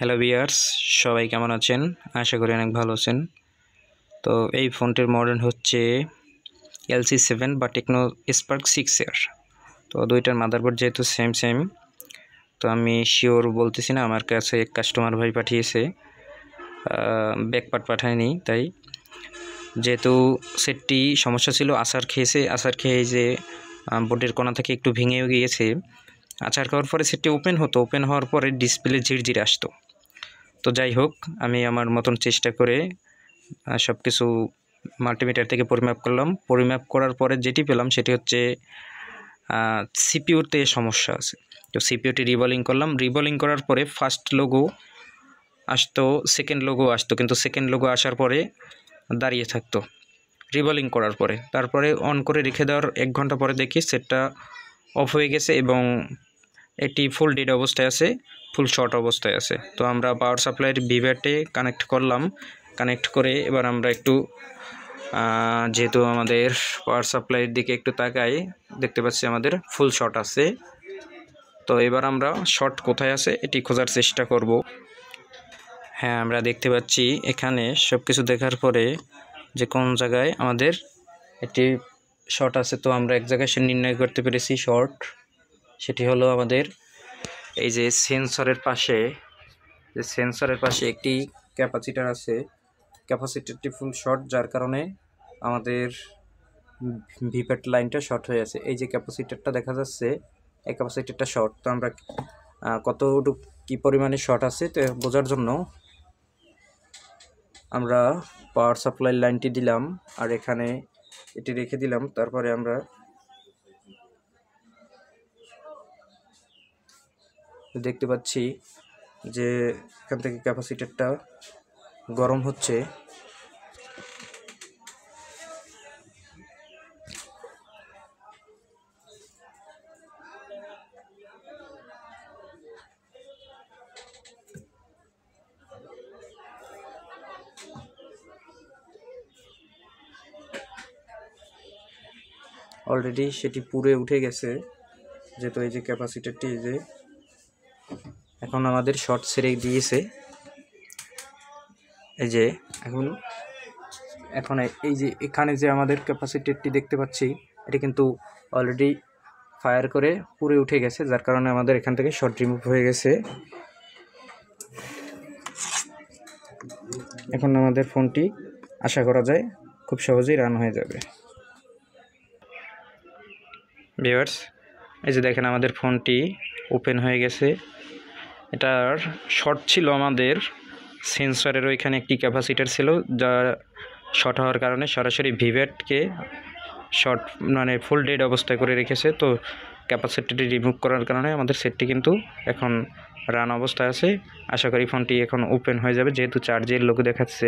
Hello viewers, সবাই কেমন আছেন? আশা করি অনেক ভালো আছেন। তো এই ফোনটির মডেল হচ্ছে LC7 বা টেকনো স্পার্ক 6 এর। তো দুইটার মাদারবোর্ড যেহেতু সেম, তো আমি শিওর বলতেছি না, আমার কাছে এক কাস্টমার ভাই পাঠিয়েছে, ব্যাকপার্ট পাঠায়নি। তাই যেহেতু সেটটি সমস্যা ছিল, আছাড় খেয়ে যে বোর্ডের কোণা থেকে একটু ভেঙেও গিয়েছে। আছাড় খাওয়ার পরে সেটটি ওপেন হওয়ার পরে ডিসপ্লে ঝিরঝিরে আসতো। তো যাই হোক, আমি আমার মতন চেষ্টা করে সব কিছু মাল্টিমিটার থেকে পরিমাপ করার পরে যেটি পেলাম সেটি হচ্ছে সিপিইউতে সমস্যা আছে। তো সিপিইউটি রিবলিং করার পরে ফার্স্ট লোগো আসতো, সেকেন্ড লোগো আসতো, কিন্তু সেকেন্ড লোগো আসার পরে দাঁড়িয়ে থাকতো রিবলিং করার পরে। তারপরে অন করে রেখে দেওয়ার 1 ঘন্টা পরে দেখি সেটটা অফ হয়ে গেছে এবং এটি ফুল ডেড অবস্থায় আছে, ফুল শর্ট অবস্থায় আছে। তো আমরা পাওয়ার সাপ্লাইয়ের ভিভ্যাটে কানেক্ট করে এবার আমরা একটু যেহেতু আমাদের পাওয়ার সাপ্লাইয়ের দিকে একটু তাকাই, দেখতে পাচ্ছি আমাদের ফুল শর্ট আছে। তো এবার আমরা শর্ট কোথায় আছে এটি খোঁজার চেষ্টা করব। হ্যাঁ, আমরা দেখতে পাচ্ছি এখানে সব কিছু দেখার পরে যে কোন জায়গায় আমাদের এটি শর্ট আছে। তো আমরা এক জায়গায় নির্ণয় করতে পেরেছি শর্ট, সেটি হলো আমাদের এই যে সেন্সরের পাশে একটি ক্যাপাসিটার আছে। ক্যাপাসিটারটি ফুল শর্ট, যার কারণে আমাদের ভিভ্যাট লাইনটা শর্ট হয়ে আছে। এই যে ক্যাপাসিটারটা দেখা যাচ্ছে, এই ক্যাপাসিটারটা শর্ট। তো আমরা কতটুকু কী পরিমাণে শর্ট আছে তো বোঝার জন্য আমরা পাওয়ার সাপ্লাই লাইনটি দিলাম আর এখানে এটি রেখে দিলাম। তারপরে আমরা দেখতে পাচ্ছি যে এখান থেকে ক্যাপাসিটারটা গরম হচ্ছে। অলরেডি সেটি পুড়ে উঠে গেছে, যেহেতু এই যে ক্যাপাসিটারটি যে এখন আমাদের শর্ট ছেড়ে দিয়েছে। এই যে এখন এই যে এখানে যে আমাদের ক্যাপাসিটারটি দেখতে পাচ্ছি, এটি কিন্তু অলরেডি ফায়ার করে পুড়ে উঠে গেছে, যার কারণে আমাদের এখান থেকে শর্ট রিমুভ হয়ে গেছে। এখন আমাদের ফোনটি আশা করা যায় খুব সহজেই রান হয়ে যাবে। ভিউয়ার্স, এই যে দেখেন আমাদের ফোনটি ওপেন হয়ে গেছে। এটার শর্ট ছিল, আমাদের সেন্সরের ওইখানে একটি ক্যাপাসিটার ছিল, যা শর্ট হওয়ার কারণে সরাসরি ভিভ্যাটকে শর্ট মানে ফুল ডেড অবস্থায় করে রেখেছে। তো ক্যাপাসিটারটি রিমুভ করার কারণে আমাদের সেটটি কিন্তু এখন রান অবস্থায় আছে। আশা করি ফোনটি এখন ওপেন হয়ে যাবে, যেহেতু চার্জের লোগো দেখাচ্ছে।